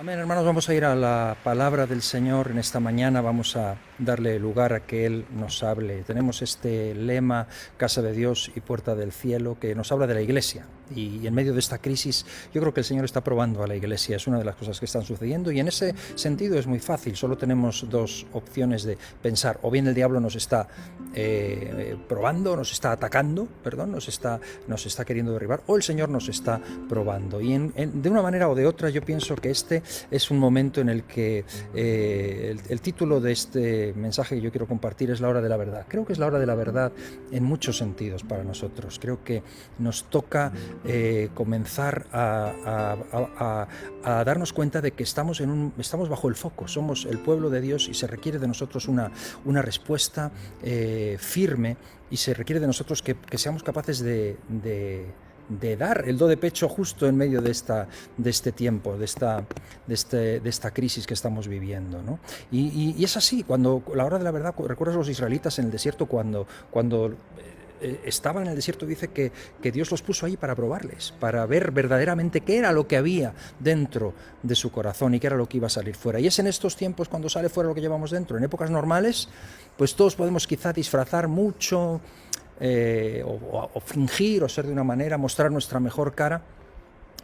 Amén, hermanos, vamos a ir a la palabra del Señor en esta mañana, vamos a darle lugar a que Él nos hable. Tenemos este lema, Casa de Dios y Puerta del Cielo, que nos habla de la Iglesia. Y en medio de esta crisis, yo creo que el Señor está probando a la Iglesia, es una de las cosas que están sucediendo, y en ese sentido es muy fácil, solo tenemos dos opciones de pensar: o bien el diablo nos está probando, nos está atacando, nos está queriendo derribar, o el Señor nos está probando. Y de una manera o de otra, yo pienso que este es un momento en el que el título de este mensaje que yo quiero compartir es la hora de la verdad. Creo que es la hora de la verdad en muchos sentidos para nosotros. Creo que nos toca comenzar a darnos cuenta de que estamos bajo el foco, somos el pueblo de Dios y se requiere de nosotros una respuesta firme, y se requiere de nosotros que seamos capaces de dar el do de pecho justo en medio de este tiempo, de esta crisis que estamos viviendo, ¿no? Y es así, cuando la hora de la verdad, recuerdas a los israelitas en el desierto cuando estaban en el desierto, dice que Dios los puso ahí para probarles, para ver verdaderamente qué era lo que había dentro de su corazón y qué era lo que iba a salir fuera. Y es en estos tiempos cuando sale fuera lo que llevamos dentro. En épocas normales, pues todos podemos quizá disfrazar mucho, o fingir o ser de una manera, mostrar nuestra mejor cara.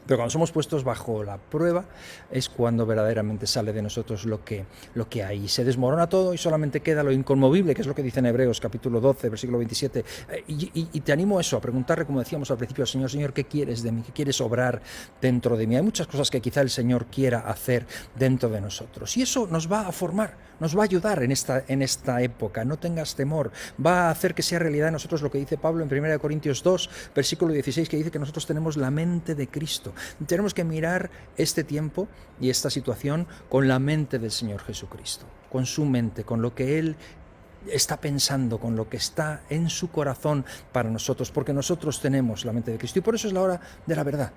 Pero cuando somos puestos bajo la prueba es cuando verdaderamente sale de nosotros lo que hay. Se desmorona todo y solamente queda lo inconmovible, que es lo que dice en Hebreos capítulo 12, versículo 27. Y te animo a eso, a preguntarle, como decíamos al principio, al Señor: Señor, ¿qué quieres de mí? ¿Qué quieres obrar dentro de mí? Hay muchas cosas que quizá el Señor quiera hacer dentro de nosotros. Y eso nos va a formar, nos va a ayudar en esta época. No tengas temor. Va a hacer que sea realidad en nosotros lo que dice Pablo en 1 Corintios 2, versículo 16, que dice que nosotros tenemos la mente de Cristo. Tenemos que mirar este tiempo y esta situación con la mente del Señor Jesucristo, con su mente, con lo que Él está pensando, con lo que está en su corazón para nosotros, porque nosotros tenemos la mente de Cristo, y por eso es la hora de la verdad.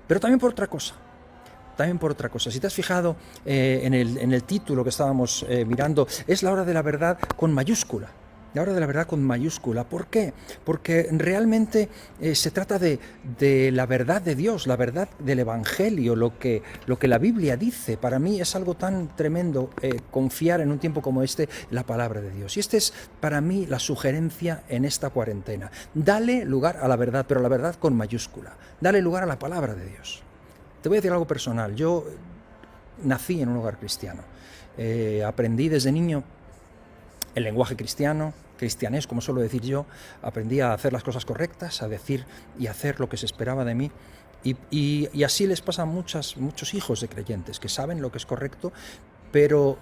Pero también por otra cosa. Si te has fijado en el título que estábamos mirando, es la hora de la verdad con mayúscula. La hora de la verdad con mayúscula. ¿Por qué? Porque realmente se trata de la verdad de Dios, la verdad del Evangelio, lo que la Biblia dice. Para mí es algo tan tremendo confiar en un tiempo como este la palabra de Dios. Y esta es para mí la sugerencia en esta cuarentena. Dale lugar a la verdad, pero la verdad con mayúscula. Dale lugar a la palabra de Dios. Te voy a decir algo personal. Yo nací en un hogar cristiano. Aprendí desde niño el lenguaje cristiano, cristianés, como suelo decir yo. Aprendí a hacer las cosas correctas, a decir y hacer lo que se esperaba de mí. Y así les pasa a muchos hijos de creyentes que saben lo que es correcto, pero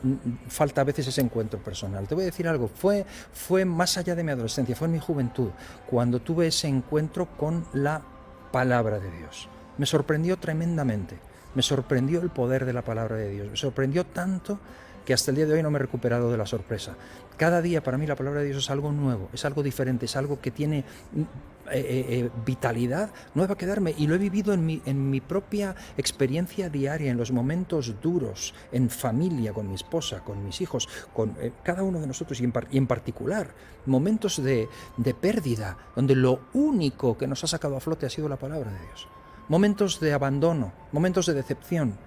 falta a veces ese encuentro personal. Te voy a decir algo, fue más allá de mi adolescencia, fue en mi juventud, cuando tuve ese encuentro con la palabra de Dios. Me sorprendió tremendamente, me sorprendió el poder de la palabra de Dios, me sorprendió tanto que hasta el día de hoy no me he recuperado de la sorpresa. Cada día para mí la palabra de Dios es algo nuevo, es algo diferente, es algo que tiene vitalidad nueva que darme, y lo he vivido en mi propia experiencia diaria, en los momentos duros, en familia, con mi esposa, con mis hijos, con cada uno de nosotros, y en particular momentos de pérdida, donde lo único que nos ha sacado a flote ha sido la palabra de Dios. Momentos de abandono, momentos de decepción,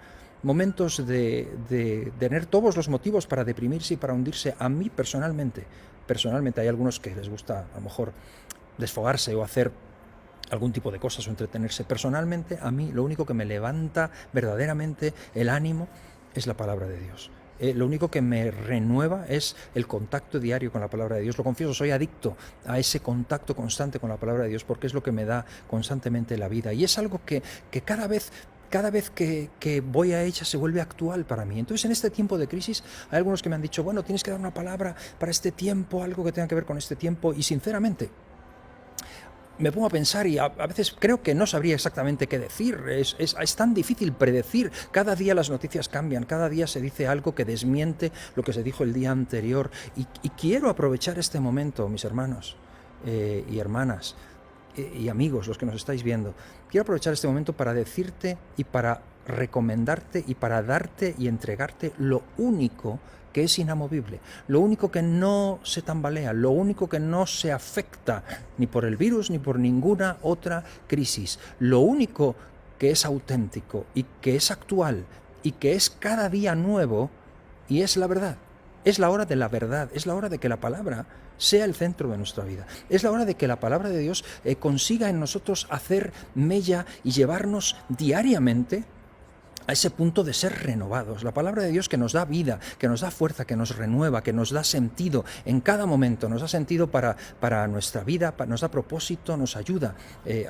momentos de tener todos los motivos para deprimirse y para hundirse. A mí personalmente hay algunos que les gusta a lo mejor desfogarse o hacer algún tipo de cosas o entretenerse. Personalmente, a mí lo único que me levanta verdaderamente el ánimo es la palabra de Dios. Lo único que me renueva es el contacto diario con la palabra de Dios. Lo confieso, soy adicto a ese contacto constante con la palabra de Dios, porque es lo que me da constantemente la vida, y es algo que cada vez que voy a ella se vuelve actual para mí. Entonces, en este tiempo de crisis, hay algunos que me han dicho: bueno, tienes que dar una palabra para este tiempo, algo que tenga que ver con este tiempo, y sinceramente me pongo a pensar y a veces creo que no sabría exactamente qué decir. Es tan difícil predecir. Cada día las noticias cambian, cada día se dice algo que desmiente lo que se dijo el día anterior. Y quiero aprovechar este momento, mis hermanos y hermanas y amigos, los que nos estáis viendo. Quiero aprovechar este momento para decirte y para recomendarte y para darte y entregarte lo único que es inamovible, lo único que no se tambalea, lo único que no se afecta ni por el virus ni por ninguna otra crisis, lo único que es auténtico y que es actual y que es cada día nuevo, y es la verdad. Es la hora de la verdad, es la hora de que la palabra sea el centro de nuestra vida. Es la hora de que la palabra de Dios consiga en nosotros hacer mella y llevarnos diariamente a ese punto de ser renovados. La palabra de Dios que nos da vida, que nos da fuerza, que nos renueva, que nos da sentido en cada momento, nos da sentido para nuestra vida, nos da propósito, nos ayuda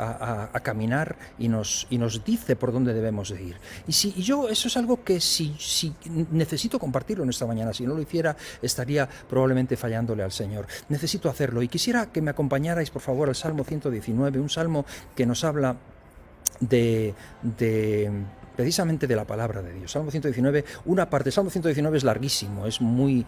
a caminar y nos dice por dónde debemos de ir. Y yo, eso es algo que si necesito compartirlo en esta mañana. Si no lo hiciera, estaría probablemente fallándole al Señor. Necesito hacerlo y quisiera que me acompañarais, por favor, al Salmo 119, un salmo que nos habla precisamente de la palabra de Dios. Salmo 119, una parte. Salmo 119 es larguísimo, es muy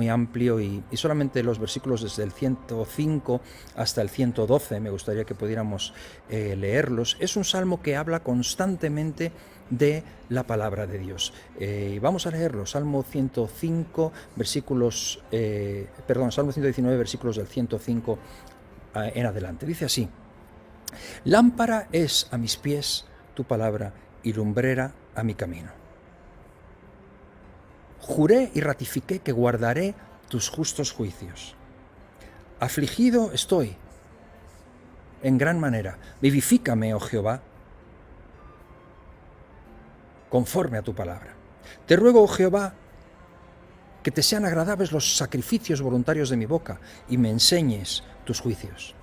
amplio y solamente los versículos desde el 105 hasta el 112 me gustaría que pudiéramos leerlos. Es un salmo que habla constantemente de la palabra de Dios. Vamos a leerlo. Salmo 105, Salmo 119, versículos del 105 en adelante. Dice así: Lámpara es a mis pies tu palabra y lumbrera a mi camino. Juré y ratifiqué que guardaré tus justos juicios. Afligido estoy en gran manera. Vivifícame, oh Jehová, conforme a tu palabra. Te ruego, oh Jehová, que te sean agradables los sacrificios voluntarios de mi boca y me enseñes tus juicios.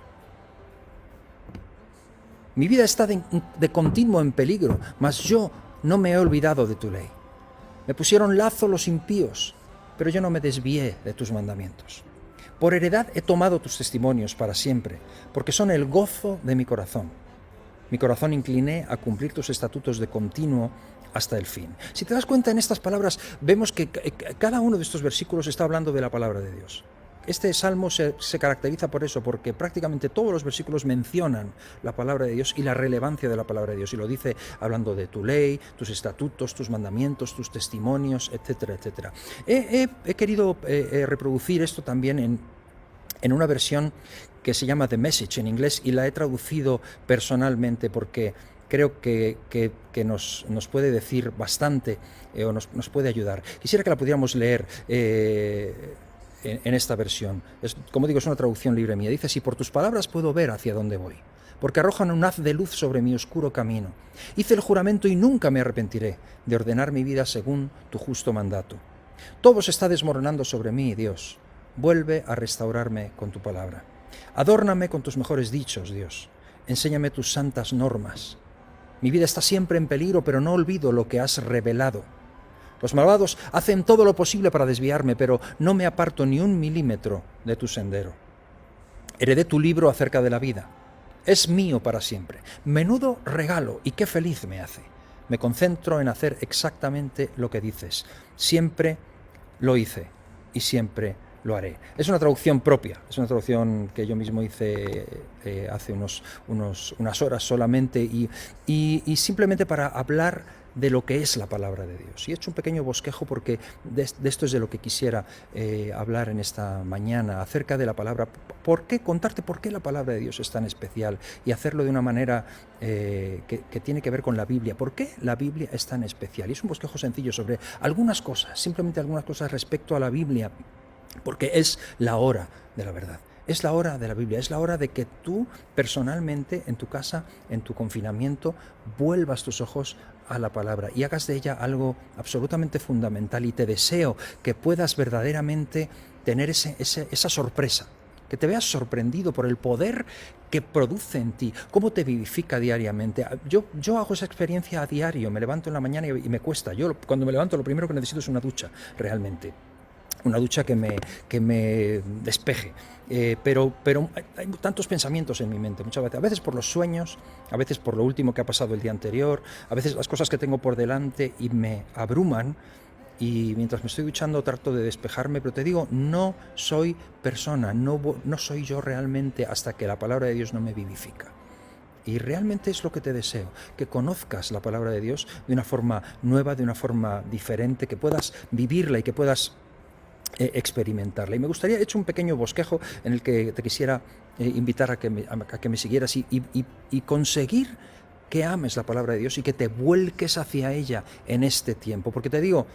Mi vida está de continuo en peligro, mas yo no me he olvidado de tu ley. Me pusieron lazo los impíos, pero yo no me desvié de tus mandamientos. Por heredad he tomado tus testimonios para siempre, porque son el gozo de mi corazón. Mi corazón incliné a cumplir tus estatutos de continuo hasta el fin. Si te das cuenta, en estas palabras vemos que cada uno de estos versículos está hablando de la palabra de Dios. Este salmo se caracteriza por eso, porque prácticamente todos los versículos mencionan la palabra de Dios y la relevancia de la palabra de Dios. Y lo dice hablando de tu ley, tus estatutos, tus mandamientos, tus testimonios, etcétera, etcétera. He querido reproducir esto también en una versión que se llama The Message en inglés, y la he traducido personalmente porque creo que nos puede decir bastante o nos puede ayudar. Quisiera que la pudiéramos leer en esta versión. Como digo, es una traducción libre mía. Dice así: por tus palabras puedo ver hacia dónde voy, porque arrojan un haz de luz sobre mi oscuro camino. Hice el juramento y nunca me arrepentiré de ordenar mi vida según tu justo mandato. Todo se está desmoronando sobre mí, Dios. Vuelve a restaurarme con tu palabra. Adórname con tus mejores dichos, Dios. Enséñame tus santas normas. Mi vida está siempre en peligro, pero no olvido lo que has revelado. Los malvados hacen todo lo posible para desviarme, pero no me aparto ni un milímetro de tu sendero. Heredé tu libro acerca de la vida. Es mío para siempre. Menudo regalo, y qué feliz me hace. Me concentro en hacer exactamente lo que dices. Siempre lo hice y siempre lo haré. Es una traducción propia, es una traducción que yo mismo hice hace unas horas solamente y simplemente para hablar de lo que es la palabra de Dios. Y he hecho un pequeño bosquejo porque de esto es de lo que quisiera hablar en esta mañana, acerca de la palabra. Contarte por qué la palabra de Dios es tan especial y hacerlo de una manera que tiene que ver con la Biblia. ¿Por qué la Biblia es tan especial? Y es un bosquejo sencillo sobre algunas cosas, simplemente algunas cosas respecto a la Biblia, porque es la hora de la verdad. Es la hora de la Biblia, es la hora de que tú personalmente, en tu casa, en tu confinamiento, vuelvas tus ojos a la palabra y hagas de ella algo absolutamente fundamental. Y te deseo que puedas verdaderamente tener esa sorpresa, que te veas sorprendido por el poder que produce en ti, cómo te vivifica diariamente. Yo hago esa experiencia a diario, me levanto en la mañana y me cuesta. Yo cuando me levanto lo primero que necesito es una ducha, realmente. Una ducha que me despeje, pero hay tantos pensamientos en mi mente muchas veces, a veces por los sueños, a veces por lo último que ha pasado el día anterior, a veces las cosas que tengo por delante y me abruman, y mientras me estoy duchando trato de despejarme, pero te digo, no soy persona, no soy yo realmente hasta que la palabra de Dios no me vivifica. Y realmente es lo que te deseo, que conozcas la palabra de Dios de una forma nueva, de una forma diferente, que puedas vivirla y que puedas experimentarla. Y me gustaría, he hecho un pequeño bosquejo en el que te quisiera invitar a que me siguieras y conseguir que ames la palabra de Dios y que te vuelques hacia ella en este tiempo. Porque te digo,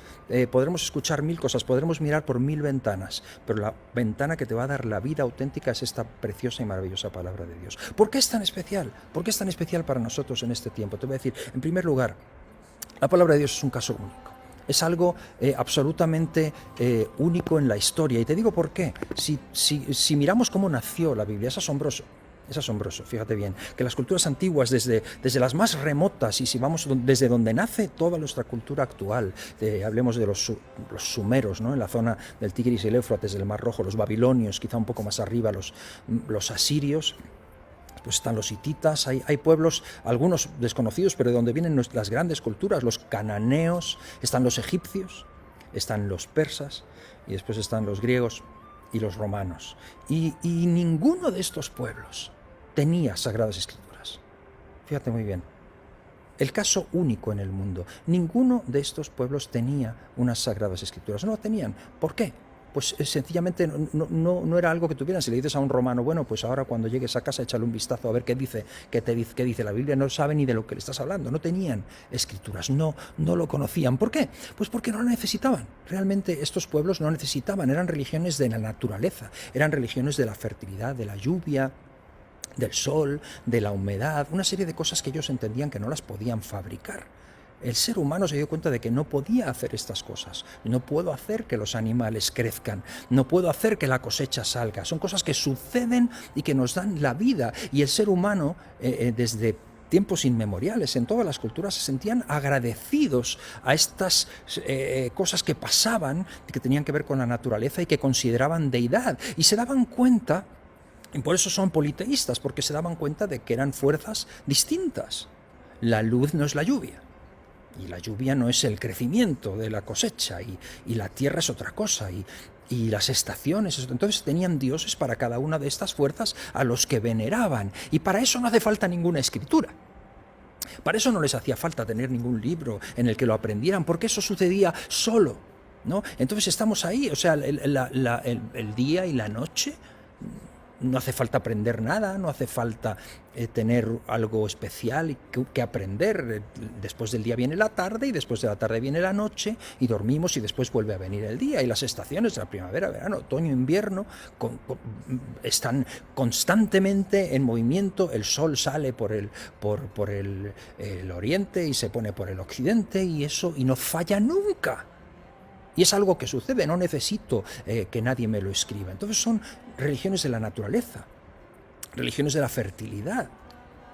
podremos escuchar 1000 cosas, podremos mirar por 1000 ventanas, pero la ventana que te va a dar la vida auténtica es esta preciosa y maravillosa palabra de Dios. ¿Por qué es tan especial? ¿Por qué es tan especial para nosotros en este tiempo? Te voy a decir, en primer lugar, la palabra de Dios es un caso único. Es algo absolutamente único en la historia. Y te digo por qué. Si miramos cómo nació la Biblia, es asombroso. Es asombroso, fíjate bien, que las culturas antiguas, desde las más remotas, y si vamos desde donde nace toda nuestra cultura actual, hablemos de los sumeros, ¿no?, en la zona del Tigris y el Éufrates, del Mar Rojo, los babilonios, quizá un poco más arriba, los asirios, pues están los hititas, hay pueblos, algunos desconocidos, pero de donde vienen las grandes culturas, los cananeos, están los egipcios, están los persas, y después están los griegos y los romanos. Y ninguno de estos pueblos tenía sagradas escrituras. Fíjate muy bien. El caso único en el mundo. Ninguno de estos pueblos tenía unas sagradas escrituras. No lo tenían. ¿Por qué? Pues sencillamente no era algo que tuvieran. Si le dices a un romano, bueno, pues ahora cuando llegues a casa échale un vistazo a ver qué dice la Biblia, no sabe ni de lo que le estás hablando. No tenían escrituras, no lo conocían. ¿Por qué? Pues porque no lo necesitaban. Realmente estos pueblos no necesitaban, eran religiones de la naturaleza, eran religiones de la fertilidad, de la lluvia, del sol, de la humedad, una serie de cosas que ellos entendían que no las podían fabricar. El ser humano se dio cuenta de que no podía hacer estas cosas. No puedo hacer que los animales crezcan, no puedo hacer que la cosecha salga. Son cosas que suceden y que nos dan la vida. Y el ser humano, desde tiempos inmemoriales, en todas las culturas, se sentían agradecidos a estas cosas que pasaban, que tenían que ver con la naturaleza y que consideraban deidad. Y se daban cuenta, y por eso son politeístas, porque se daban cuenta de que eran fuerzas distintas. La luz no es la lluvia. Y la lluvia no es el crecimiento de la cosecha, y la tierra es otra cosa, y las estaciones. Entonces tenían dioses para cada una de estas fuerzas a los que veneraban. Y para eso no hace falta ninguna escritura. Para eso no les hacía falta tener ningún libro en el que lo aprendieran, porque eso sucedía solo, ¿no? Entonces estamos ahí, o sea, el día y la noche. No hace falta aprender nada, no hace falta tener algo especial que aprender. Después del día viene la tarde, y después de la tarde viene la noche, y dormimos, y después vuelve a venir el día. Y las estaciones, la primavera, verano, otoño, invierno, están constantemente en movimiento. El sol sale por el oriente y se pone por el occidente, y no falla nunca. Y es algo que sucede, no necesito que nadie me lo escriba. Entonces son religiones de la naturaleza, religiones de la fertilidad,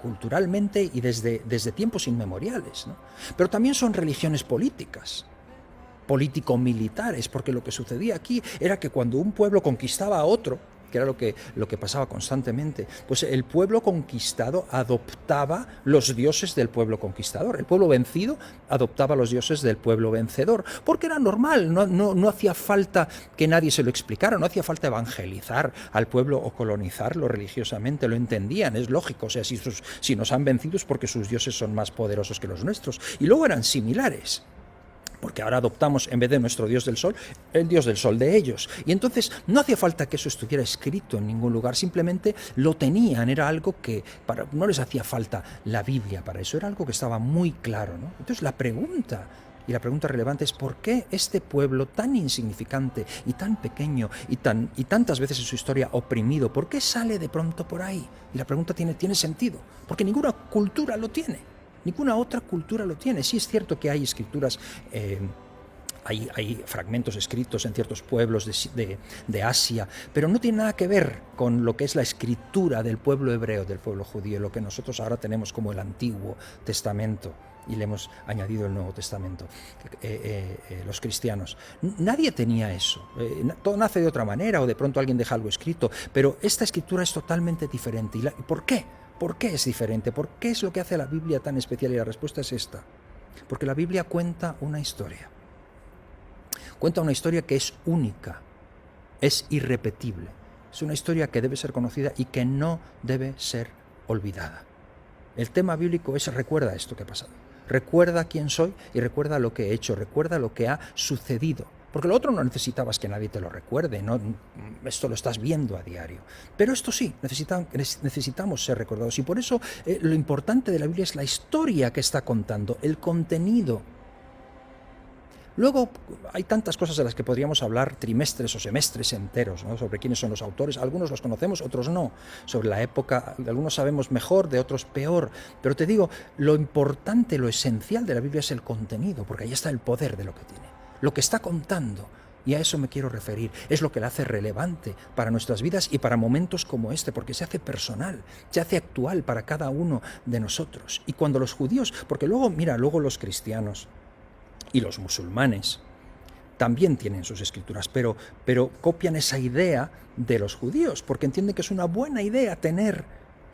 culturalmente y desde tiempos inmemoriales, ¿no? Pero también son religiones políticas, político-militares, porque lo que sucedía aquí era que cuando un pueblo conquistaba a otro, que era lo que pasaba constantemente, pues el pueblo conquistado adoptaba los dioses del pueblo conquistador. El pueblo vencido adoptaba los dioses del pueblo vencedor, porque era normal, no hacía falta que nadie se lo explicara, no hacía falta evangelizar al pueblo o colonizarlo religiosamente, lo entendían, es lógico. O sea, si nos han vencido es porque sus dioses son más poderosos que los nuestros. Y luego eran similares, porque ahora adoptamos, en vez de nuestro dios del sol, el dios del sol de ellos. Y entonces no hacía falta que eso estuviera escrito en ningún lugar, simplemente lo tenían, era algo que no les hacía falta la Biblia para eso, era algo que estaba muy claro, ¿no? Entonces la pregunta relevante es: ¿por qué este pueblo tan insignificante y tan pequeño y tantas veces en su historia oprimido, por qué sale de pronto por ahí? Y la pregunta tiene sentido, porque ninguna cultura lo tiene. Ninguna otra cultura lo tiene. Sí es cierto que hay escrituras, hay fragmentos escritos en ciertos pueblos de Asia, pero no tiene nada que ver con lo que es la escritura del pueblo hebreo, del pueblo judío, lo que nosotros ahora tenemos como el Antiguo Testamento, y le hemos añadido el Nuevo Testamento, los cristianos. Nadie tenía eso. Todo nace de otra manera, o de pronto alguien deja algo escrito, pero esta escritura es totalmente diferente. ¿Y por qué? ¿Por qué es diferente? ¿Por qué es lo que hace la Biblia tan especial? Y la respuesta es esta: porque la Biblia cuenta una historia. Cuenta una historia que es única, es irrepetible. Es una historia que debe ser conocida y que no debe ser olvidada. El tema bíblico es: recuerda esto que ha pasado. Recuerda quién soy y recuerda lo que he hecho. Recuerda lo que ha sucedido. porque lo otro no necesitabas que nadie te lo recuerde, ¿no? Esto lo estás viendo a diario. Pero esto sí, necesitamos ser recordados, y por eso lo importante de la Biblia es la historia que está contando, el contenido. Luego hay tantas cosas de las que podríamos hablar trimestres o semestres enteros, ¿no? Sobre quiénes son los autores. Algunos los conocemos, otros no. Sobre la época, de algunos sabemos mejor, de otros peor. Pero te digo, lo importante, lo esencial de la Biblia es el contenido, porque ahí está el poder de lo que tiene, lo que está contando. Y a eso me quiero referir. Es lo que la hace relevante para nuestras vidas y para momentos como este, porque se hace personal, se hace actual para cada uno de nosotros. Y cuando los judíos, porque luego, mira, luego los cristianos y los musulmanes también tienen sus escrituras, pero copian esa idea de los judíos, porque entienden que es una buena idea tener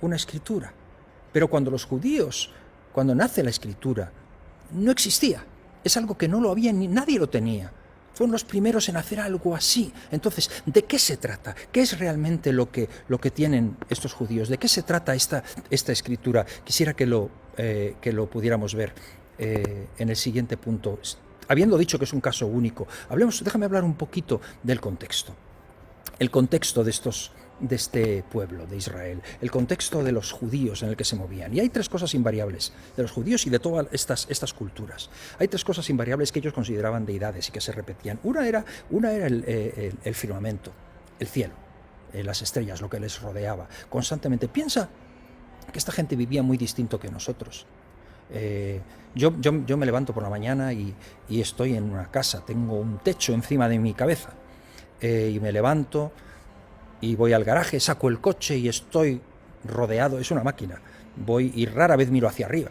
una escritura. Pero cuando los judíos, cuando nace la escritura, no existía. Es algo que no lo había, ni nadie lo tenía. Fueron los primeros en hacer algo así. Entonces, ¿de qué se trata? ¿Qué es realmente lo que tienen estos judíos? ¿De qué se trata esta escritura? Quisiera que lo pudiéramos ver en el siguiente punto. Habiendo dicho que es un caso único, déjame hablar un poquito del contexto. El contexto de este pueblo de Israel, el contexto de los judíos en el que se movían. Y hay tres cosas invariables de los judíos y de todas estas culturas. Hay tres cosas invariables que ellos consideraban deidades y que se repetían. Una era el firmamento, el cielo, las estrellas, lo que les rodeaba constantemente. Piensa que esta gente vivía muy distinto que nosotros. Yo me levanto por la mañana y estoy en una casa, tengo un techo encima de mi cabeza, y me levanto y voy al garaje, saco el coche y estoy rodeado, es una máquina, voy y rara vez miro hacia arriba,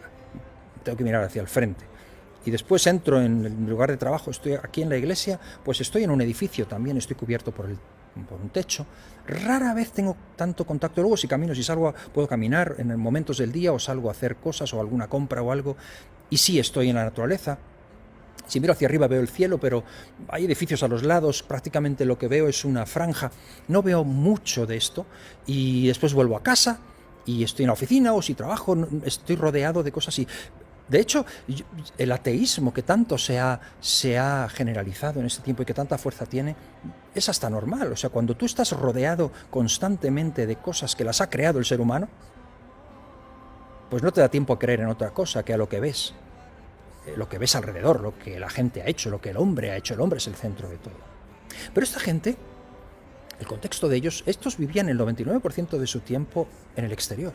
tengo que mirar hacia el frente. Y después entro en el lugar de trabajo, estoy aquí en la iglesia, pues estoy en un edificio también, estoy cubierto por un techo. Rara vez tengo tanto contacto. Luego si camino, si salgo, puedo caminar en momentos del día o salgo a hacer cosas o alguna compra o algo. Y sí, estoy en la naturaleza. Si miro hacia arriba veo el cielo, pero hay edificios a los lados, prácticamente lo que veo es una franja. No veo mucho de esto y después vuelvo a casa y estoy en la oficina o si trabajo, estoy rodeado de cosas así. De hecho, el ateísmo que tanto se ha generalizado en este tiempo y que tanta fuerza tiene, es hasta normal. O sea, cuando tú estás rodeado constantemente de cosas que las ha creado el ser humano, pues no te da tiempo a creer en otra cosa que a lo que ves alrededor, lo que la gente ha hecho, lo que el hombre ha hecho. El hombre es el centro de todo. Pero esta gente, el contexto de ellos, estos vivían el 99% de su tiempo en el exterior.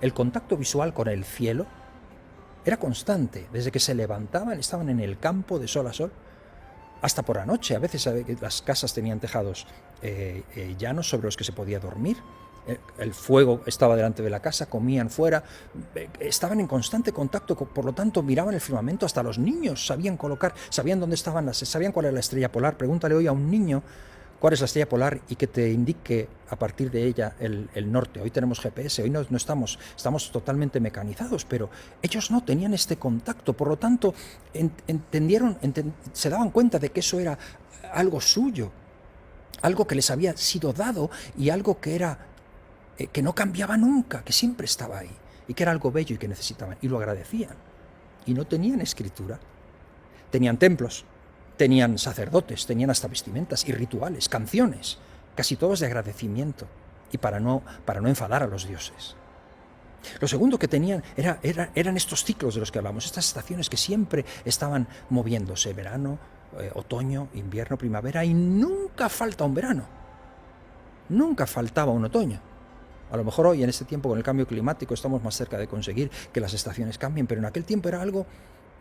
El contacto visual con el cielo era constante. Desde que se levantaban, estaban en el campo de sol a sol, hasta por la noche. A veces las casas tenían tejados llanos sobre los que se podía dormir. El fuego estaba delante de la casa, comían fuera, estaban en constante contacto, por lo tanto miraban el firmamento. Hasta los niños sabían dónde estaban, sabían cuál era la estrella polar. Pregúntale hoy a un niño cuál es la estrella polar y que te indique a partir de ella el norte. Hoy tenemos GPS, hoy no estamos totalmente mecanizados, pero ellos no tenían este contacto. Por lo tanto, se daban cuenta de que eso era algo suyo, algo que les había sido dado y algo que no cambiaba nunca, que siempre estaba ahí y que era algo bello y que necesitaban, y lo agradecían. Y no tenían escritura. Tenían templos, tenían sacerdotes, tenían hasta vestimentas y rituales, canciones, casi todos de agradecimiento y para no enfadar a los dioses. Lo segundo que tenían eran estos ciclos de los que hablamos, estas estaciones que siempre estaban moviéndose: verano, otoño, invierno, primavera, y nunca falta un verano, nunca faltaba un otoño. A lo mejor hoy, en este tiempo, con el cambio climático, estamos más cerca de conseguir que las estaciones cambien, pero en aquel tiempo era algo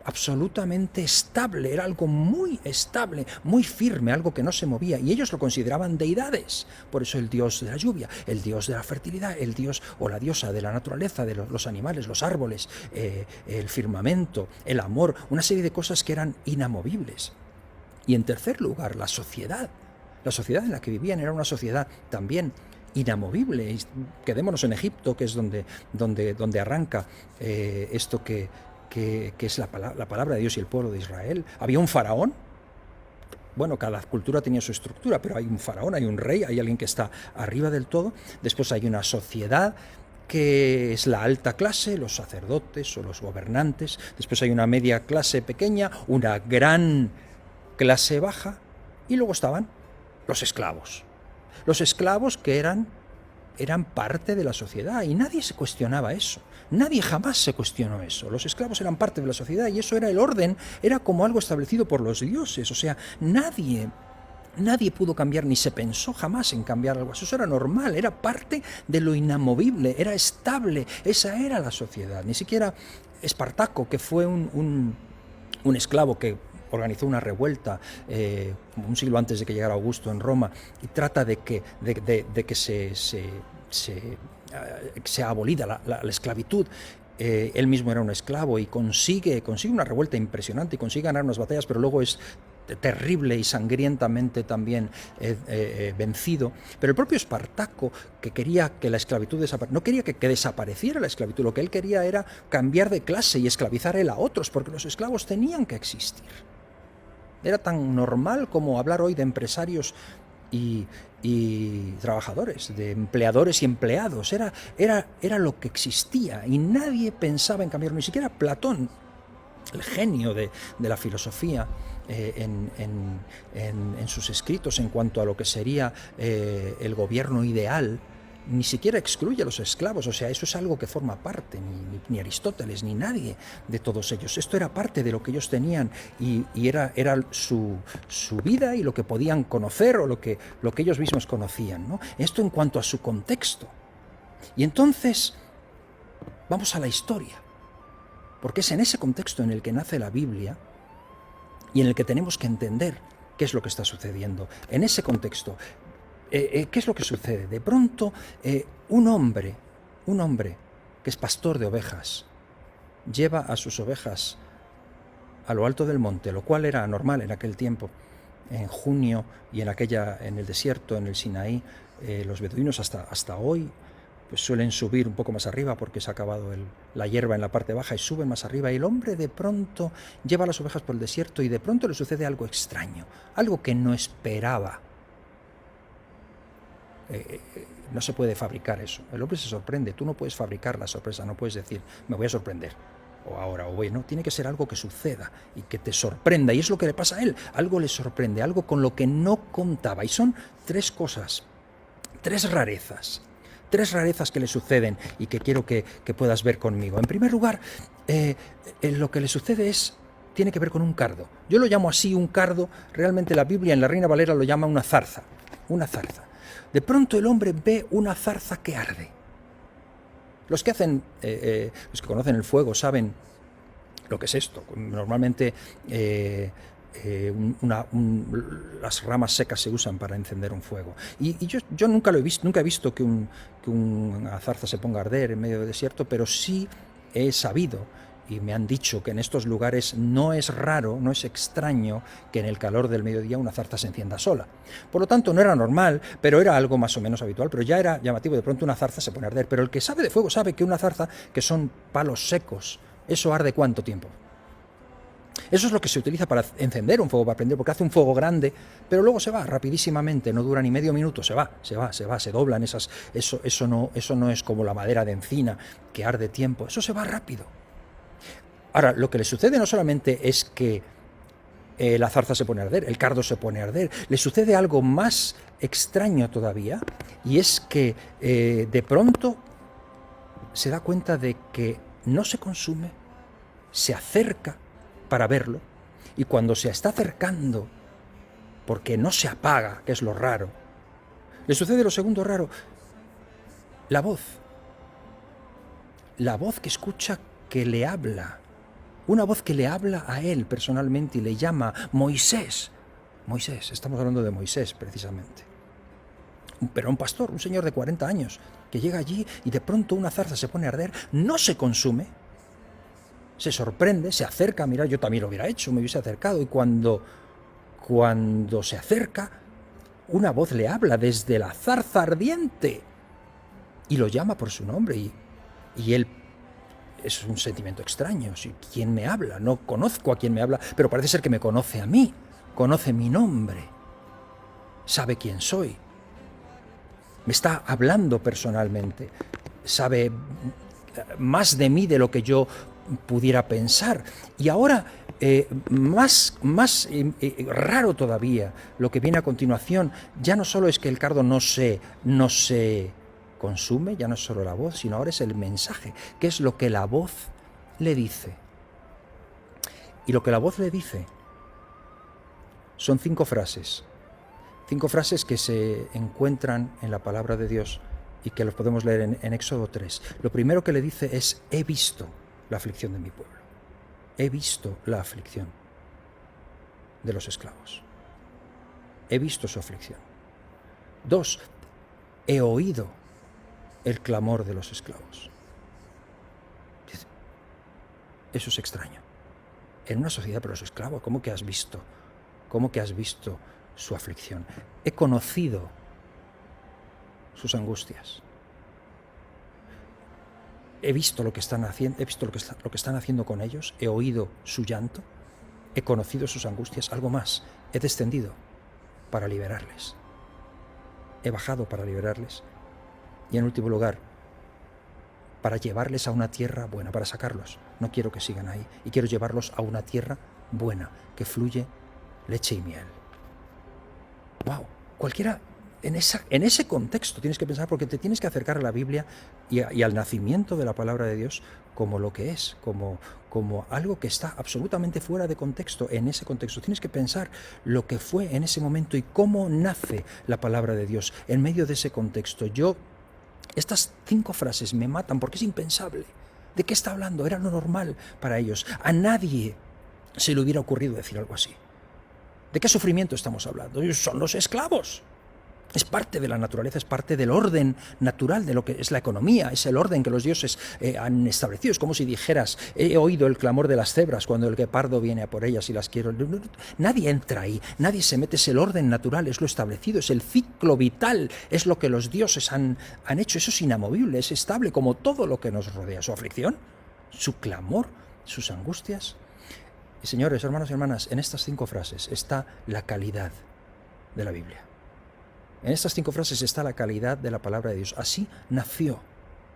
absolutamente estable, era algo muy estable, muy firme, algo que no se movía, y ellos lo consideraban deidades. Por eso el dios de la lluvia, el dios de la fertilidad, el dios o la diosa de la naturaleza, de los animales, los árboles, el firmamento, el amor, una serie de cosas que eran inamovibles. Y en tercer lugar, la sociedad en la que vivían era una sociedad también inamovible. Quedémonos en Egipto, que es donde arranca esto que es la palabra de Dios y el pueblo de Israel. Había un faraón. Bueno, cada cultura tenía su estructura, pero hay un faraón, hay un rey, hay alguien que está arriba del todo. Después hay una sociedad que es la alta clase, los sacerdotes o los gobernantes. Después hay una media clase pequeña, una gran clase baja Y luego estaban los esclavos. Los esclavos que eran parte de la sociedad y nadie se cuestionaba eso. Nadie jamás se cuestionó eso. Los esclavos eran parte de la sociedad y eso era el orden, era como algo establecido por los dioses. O sea, nadie pudo cambiar ni se pensó jamás en cambiar algo. Eso era normal, era parte de lo inamovible, era estable. Esa era la sociedad. Ni siquiera Espartaco, que fue un esclavo que organizó una revuelta un siglo antes de que llegara Augusto en Roma y trata de que sea abolida la esclavitud. Él mismo era un esclavo y consigue una revuelta impresionante y consigue ganar unas batallas, pero luego es terrible y sangrientamente también vencido. Pero el propio Espartaco, que quería que la esclavitud no quería que desapareciera la esclavitud, lo que él quería era cambiar de clase y esclavizar él a otros, porque los esclavos tenían que existir. Era tan normal como hablar hoy de empresarios y trabajadores, de empleadores y empleados. Era lo que existía y nadie pensaba en cambiarlo, ni siquiera Platón, el genio de la filosofía, en sus escritos en cuanto a lo que sería el gobierno ideal, ni siquiera excluye a los esclavos. O sea, eso es algo que forma parte, ni Aristóteles, ni nadie de todos ellos. Esto era parte de lo que ellos tenían y era su vida y lo que podían conocer o lo que ellos mismos conocían, ¿no? Esto en cuanto a su contexto. Y entonces, vamos a la historia, porque es en ese contexto en el que nace la Biblia y en el que tenemos que entender qué es lo que está sucediendo. En ese contexto, ¿qué es lo que sucede? De pronto, un hombre que es pastor de ovejas, lleva a sus ovejas a lo alto del monte, lo cual era normal en aquel tiempo. En junio y en el desierto, en el Sinaí, los beduinos hasta hoy pues suelen subir un poco más arriba porque se ha acabado la hierba en la parte baja y suben más arriba. Y el hombre de pronto lleva a las ovejas por el desierto y de pronto le sucede algo extraño, algo que no esperaba. No se puede fabricar eso. El hombre se sorprende. Tú no puedes fabricar la sorpresa, no puedes decir, me voy a sorprender, o ahora, o bueno. Tiene que ser algo que suceda y que te sorprenda. Y es lo que le pasa a él. Algo le sorprende, algo con lo que no contaba. Y son tres cosas, tres rarezas que le suceden y que quiero que puedas ver conmigo. En primer lugar, lo que le sucede tiene que ver con un cardo. Yo lo llamo así, un cardo. Realmente la Biblia en la Reina Valera lo llama una zarza. Una zarza. De pronto el hombre ve una zarza que arde. Los que conocen el fuego saben lo que es esto. Normalmente las ramas secas se usan para encender un fuego. Y yo nunca he visto que una zarza se ponga a arder en medio del desierto, pero sí he sabido y me han dicho que en estos lugares no es raro, no es extraño que en el calor del mediodía una zarza se encienda sola. Por lo tanto, no era normal, pero era algo más o menos habitual, pero ya era llamativo. De pronto una zarza se pone a arder, pero el que sabe de fuego sabe que una zarza, que son palos secos, ¿eso arde cuánto tiempo? Eso es lo que se utiliza para encender un fuego, para prender, porque hace un fuego grande, pero luego se va rapidísimamente, no dura ni medio minuto, se doblan esas. Eso no es como la madera de encina, que arde tiempo, eso se va rápido. Ahora, lo que le sucede no solamente es que la zarza se pone a arder, el cardo se pone a arder, le sucede algo más extraño todavía, y es que de pronto se da cuenta de que no se consume, se acerca para verlo, y cuando se está acercando, porque no se apaga, que es lo raro, le sucede lo segundo raro, la voz que escucha, que le habla. Una voz que le habla a él personalmente y le llama Moisés. Moisés, estamos hablando de Moisés precisamente. Pero un pastor, un señor de 40 años, que llega allí y de pronto una zarza se pone a arder, no se consume, se sorprende, se acerca. Mira, yo también lo hubiera hecho, me hubiese acercado. Y cuando se acerca, una voz le habla desde la zarza ardiente y lo llama por su nombre. Y él, es un sentimiento extraño. ¿Quién me habla? No conozco a quién me habla, pero parece ser que me conoce a mí, conoce mi nombre, sabe quién soy, me está hablando personalmente, sabe más de mí de lo que yo pudiera pensar. Y ahora Más raro todavía, lo que viene a continuación, ya no solo es que el cardo no se consume, ya no es solo la voz, sino ahora es el mensaje, que es lo que la voz le dice. Y lo que la voz le dice son 5 frases. 5 frases que se encuentran en la palabra de Dios y que los podemos leer en Éxodo 3. Lo primero que le dice es: he visto la aflicción de mi pueblo. He visto la aflicción de los esclavos. He visto su aflicción. 2, he oído el clamor de los esclavos. Eso es extraño. En una sociedad de los esclavos, ¿cómo que has visto? ¿Cómo que has visto su aflicción? He conocido sus angustias. He visto lo que están haciendo, he visto lo que están haciendo con ellos, he oído su llanto, he conocido sus angustias, algo más, he descendido para liberarles. He bajado para liberarles. Y en último lugar, para llevarles a una tierra buena, para sacarlos. No quiero que sigan ahí. Y quiero llevarlos a una tierra buena, que fluye leche y miel. ¡Wow! Cualquiera, en ese contexto tienes que pensar, porque te tienes que acercar a la Biblia y al nacimiento de la palabra de Dios como lo que es, como algo que está absolutamente fuera de contexto. En ese contexto tienes que pensar lo que fue en ese momento y cómo nace la palabra de Dios en medio de ese contexto. Estas 5 frases me matan porque es impensable. ¿De qué está hablando? Era lo normal para ellos. A nadie se le hubiera ocurrido decir algo así. ¿De qué sufrimiento estamos hablando? Ellos son los esclavos. Es parte de la naturaleza, es parte del orden natural de lo que es la economía, es el orden que los dioses han establecido. Es como si dijeras: he oído el clamor de las cebras cuando el guepardo viene a por ellas y las quiero. Nadie entra ahí, nadie se mete, es el orden natural, es lo establecido, es el ciclo vital, es lo que los dioses han hecho. Eso es inamovible, es estable, como todo lo que nos rodea. Su aflicción, su clamor, sus angustias. Y señores, hermanos y hermanas, en estas 5 frases está la calidad de la Biblia. En estas 5 frases está la calidad de la palabra de Dios. Así nació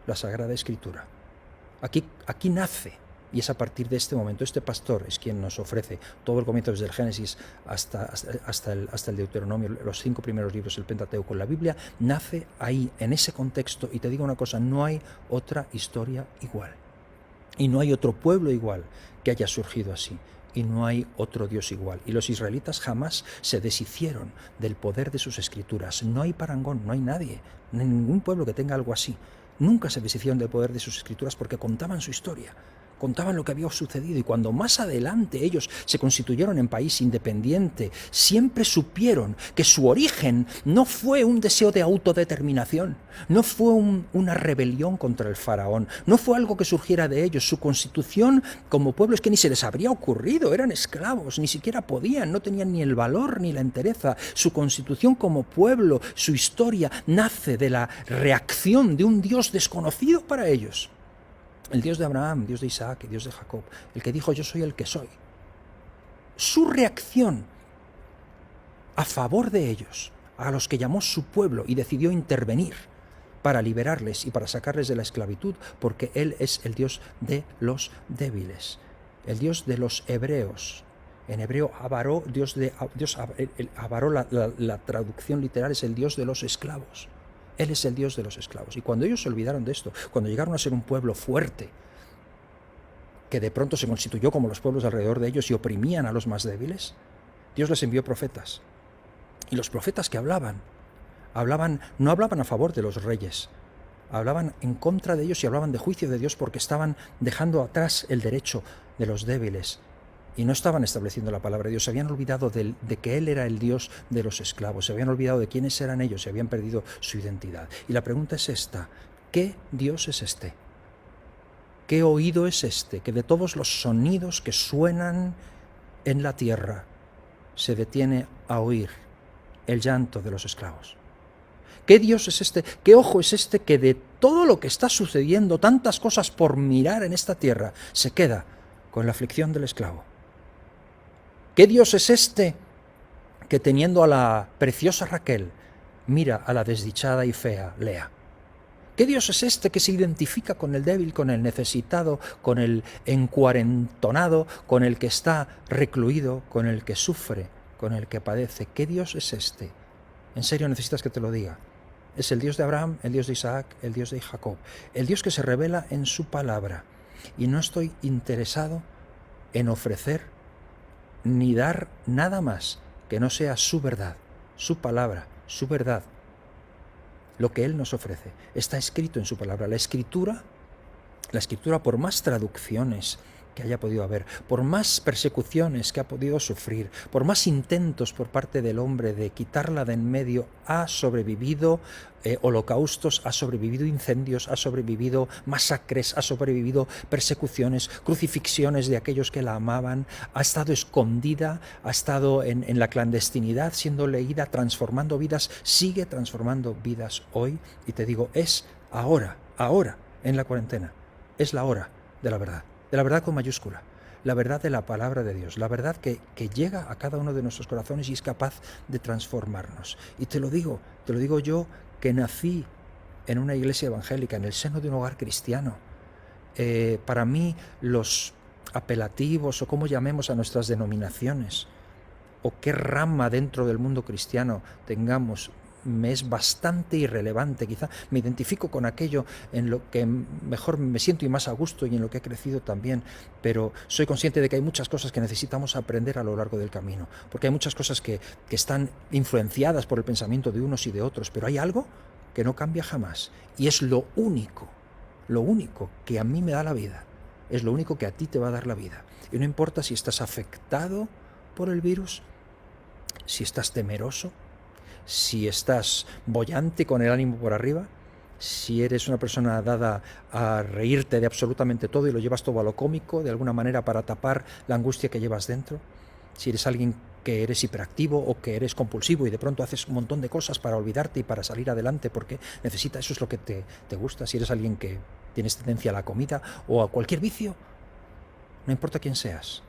la Sagrada Escritura. Aquí nace, y es a partir de este momento. Este pastor es quien nos ofrece todo el comienzo, desde el Génesis hasta el Deuteronomio, los 5 primeros libros del Pentateuco. La Biblia nace ahí, en ese contexto. Y te digo una cosa: no hay otra historia igual. Y no hay otro pueblo igual que haya surgido así. Y no hay otro Dios igual. Y los israelitas jamás se deshicieron del poder de sus escrituras. No hay parangón, no hay nadie, no hay ningún pueblo que tenga algo así. Nunca se deshicieron del poder de sus escrituras porque contaban su historia, contaban lo que había sucedido. Y cuando más adelante ellos se constituyeron en país independiente, siempre supieron que su origen no fue un deseo de autodeterminación, no fue una rebelión contra el faraón, no fue algo que surgiera de ellos. Su constitución como pueblo es que ni se les habría ocurrido, eran esclavos, ni siquiera podían, no tenían ni el valor ni la entereza. Su constitución como pueblo, su historia, nace de la reacción de un Dios desconocido para ellos. El Dios de Abraham, Dios de Isaac y Dios de Jacob, el que dijo: yo soy el que soy. Su reacción a favor de ellos, a los que llamó su pueblo y decidió intervenir para liberarles y para sacarles de la esclavitud, porque Él es el Dios de los débiles, el Dios de los hebreos. En hebreo, Abaró, Abaró, la traducción literal es el Dios de los esclavos. Él es el Dios de los esclavos. Y cuando ellos se olvidaron de esto, cuando llegaron a ser un pueblo fuerte, que de pronto se constituyó como los pueblos alrededor de ellos y oprimían a los más débiles, Dios les envió profetas. Y los profetas que hablaban no hablaban a favor de los reyes, hablaban en contra de ellos y hablaban de juicio de Dios, porque estaban dejando atrás el derecho de los débiles. Y no estaban estableciendo la palabra de Dios. Se habían olvidado de que Él era el Dios de los esclavos. Se habían olvidado de quiénes eran ellos. Se habían perdido su identidad. Y la pregunta es esta: ¿qué Dios es este? ¿Qué oído es este? Que de todos los sonidos que suenan en la tierra se detiene a oír el llanto de los esclavos. ¿Qué Dios es este? ¿Qué ojo es este que de todo lo que está sucediendo, tantas cosas por mirar en esta tierra, se queda con la aflicción del esclavo? ¿Qué Dios es este que, teniendo a la preciosa Raquel, mira a la desdichada y fea Lea? ¿Qué Dios es este que se identifica con el débil, con el necesitado, con el encuarentonado, con el que está recluido, con el que sufre, con el que padece? ¿Qué Dios es este? ¿En serio necesitas que te lo diga? Es el Dios de Abraham, el Dios de Isaac, el Dios de Jacob, el Dios que se revela en su palabra. Y no estoy interesado en ofrecer ni dar nada más que no sea su verdad, su palabra, su verdad. Lo que Él nos ofrece está escrito en su palabra. La escritura, por más traducciones que haya podido haber, por más persecuciones que ha podido sufrir, por más intentos por parte del hombre de quitarla de en medio, ha sobrevivido holocaustos, ha sobrevivido incendios, ha sobrevivido masacres, ha sobrevivido persecuciones, crucifixiones de aquellos que la amaban, ha estado escondida, ha estado en la clandestinidad, siendo leída, transformando vidas, sigue transformando vidas hoy. Y te digo, es ahora, en la cuarentena, es la hora de la verdad con mayúscula, la verdad de la palabra de Dios, la verdad que llega a cada uno de nuestros corazones y es capaz de transformarnos. Y te lo digo yo, que nací en una iglesia evangélica, en el seno de un hogar cristiano. Para mí los apelativos, o como llamemos a nuestras denominaciones, o qué rama dentro del mundo cristiano tengamos, me es bastante irrelevante. Quizá me identifico con aquello en lo que mejor me siento y más a gusto y en lo que he crecido también, pero soy consciente de que hay muchas cosas que necesitamos aprender a lo largo del camino, porque hay muchas cosas que están influenciadas por el pensamiento de unos y de otros, pero hay algo que no cambia jamás, y es lo único que a mí me da la vida, es lo único que a ti te va a dar la vida. Y no importa si estás afectado por el virus, si estás temeroso, si estás boyante con el ánimo por arriba, si eres una persona dada a reírte de absolutamente todo y lo llevas todo a lo cómico, de alguna manera para tapar la angustia que llevas dentro, si eres alguien que eres hiperactivo o que eres compulsivo y de pronto haces un montón de cosas para olvidarte y para salir adelante porque necesitas, eso es lo que te gusta, si eres alguien que tienes tendencia a la comida o a cualquier vicio, no importa quién seas,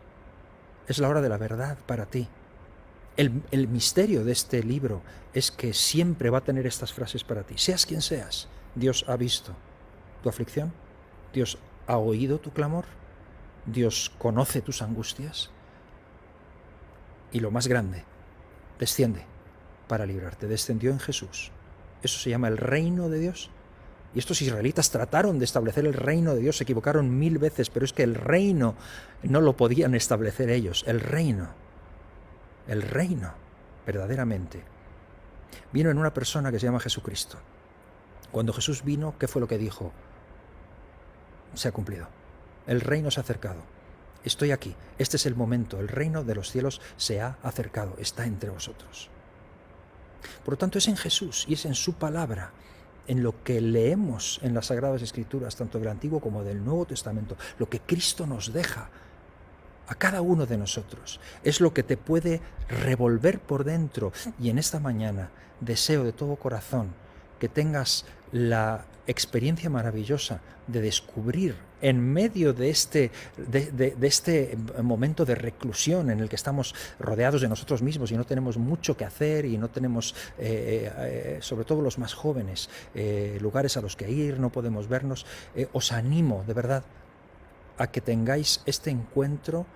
es la hora de la verdad para ti. El misterio de este libro es que siempre va a tener estas frases para ti. Seas quien seas, Dios ha visto tu aflicción, Dios ha oído tu clamor, Dios conoce tus angustias y lo más grande, desciende para librarte. Descendió en Jesús. Eso se llama el reino de Dios. Y estos israelitas trataron de establecer el reino de Dios, se equivocaron 1000 veces, pero es que el reino no lo podían establecer ellos. El reino verdaderamente vino en una persona que se llama Jesucristo. Cuando Jesús vino, ¿qué fue lo que dijo? Se ha cumplido. El reino se ha acercado. Estoy aquí. Este es el momento. El reino de los cielos se ha acercado. Está entre vosotros. Por lo tanto, es en Jesús y es en su palabra, en lo que leemos en las Sagradas Escrituras, tanto del Antiguo como del Nuevo Testamento, lo que Cristo nos deja a cada uno de nosotros. Es lo que te puede revolver por dentro. Y en esta mañana deseo de todo corazón que tengas la experiencia maravillosa de descubrir en medio de este momento de reclusión en el que estamos rodeados de nosotros mismos y no tenemos mucho que hacer y no tenemos, sobre todo los más jóvenes, lugares a los que ir, no podemos vernos. Os animo de verdad a que tengáis este encuentro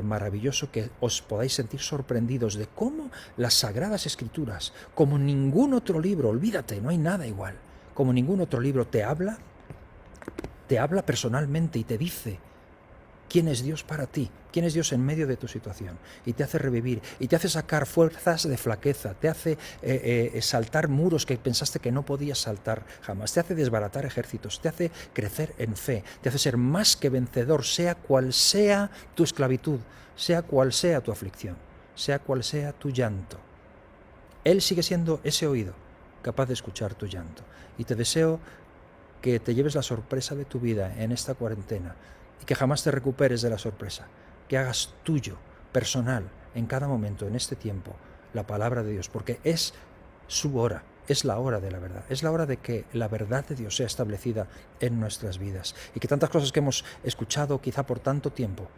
maravilloso, que os podáis sentir sorprendidos de cómo las Sagradas Escrituras, como ningún otro libro, olvídate, no hay nada igual, como ningún otro libro te habla personalmente y te dice quién es Dios para ti, quién es Dios en medio de tu situación, y te hace revivir, y te hace sacar fuerzas de flaqueza, te hace saltar muros que pensaste que no podías saltar jamás, te hace desbaratar ejércitos, te hace crecer en fe, te hace ser más que vencedor, sea cual sea tu esclavitud, sea cual sea tu aflicción, sea cual sea tu llanto. Él sigue siendo ese oído capaz de escuchar tu llanto, y te deseo que te lleves la sorpresa de tu vida en esta cuarentena, y que jamás te recuperes de la sorpresa, que hagas tuyo, personal, en cada momento, en este tiempo, la palabra de Dios, porque es su hora, es la hora de la verdad, es la hora de que la verdad de Dios sea establecida en nuestras vidas, y que tantas cosas que hemos escuchado quizá por tanto tiempo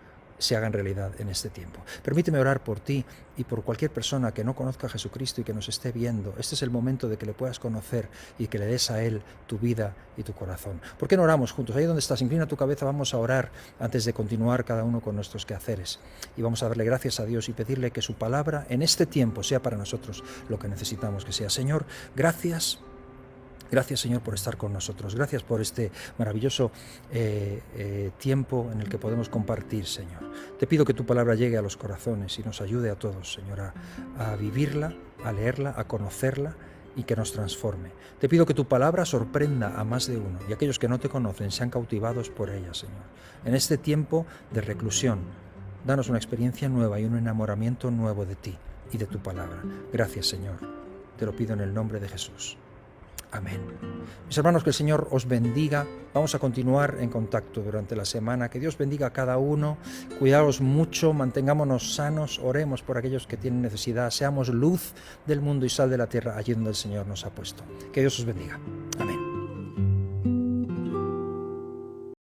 se hagan realidad en este tiempo. Permíteme orar por ti y por cualquier persona que no conozca a Jesucristo y que nos esté viendo. Este es el momento de que le puedas conocer y que le des a Él tu vida y tu corazón. ¿Por qué no oramos juntos? Ahí donde estás, inclina tu cabeza, vamos a orar antes de continuar cada uno con nuestros quehaceres. Y vamos a darle gracias a Dios y pedirle que su palabra en este tiempo sea para nosotros lo que necesitamos que sea. Señor, gracias. Gracias, Señor, por estar con nosotros. Gracias por este maravilloso tiempo en el que podemos compartir, Señor. Te pido que tu palabra llegue a los corazones y nos ayude a todos, Señor, a vivirla, a leerla, a conocerla y que nos transforme. Te pido que tu palabra sorprenda a más de uno y aquellos que no te conocen sean cautivados por ella, Señor. En este tiempo de reclusión, danos una experiencia nueva y un enamoramiento nuevo de ti y de tu palabra. Gracias, Señor. Te lo pido en el nombre de Jesús. Amén. Mis hermanos, que el Señor os bendiga. Vamos a continuar en contacto durante la semana. Que Dios bendiga a cada uno. Cuidaos mucho, mantengámonos sanos, oremos por aquellos que tienen necesidad. Seamos luz del mundo y sal de la tierra allí donde el Señor nos ha puesto. Que Dios os bendiga. Amén.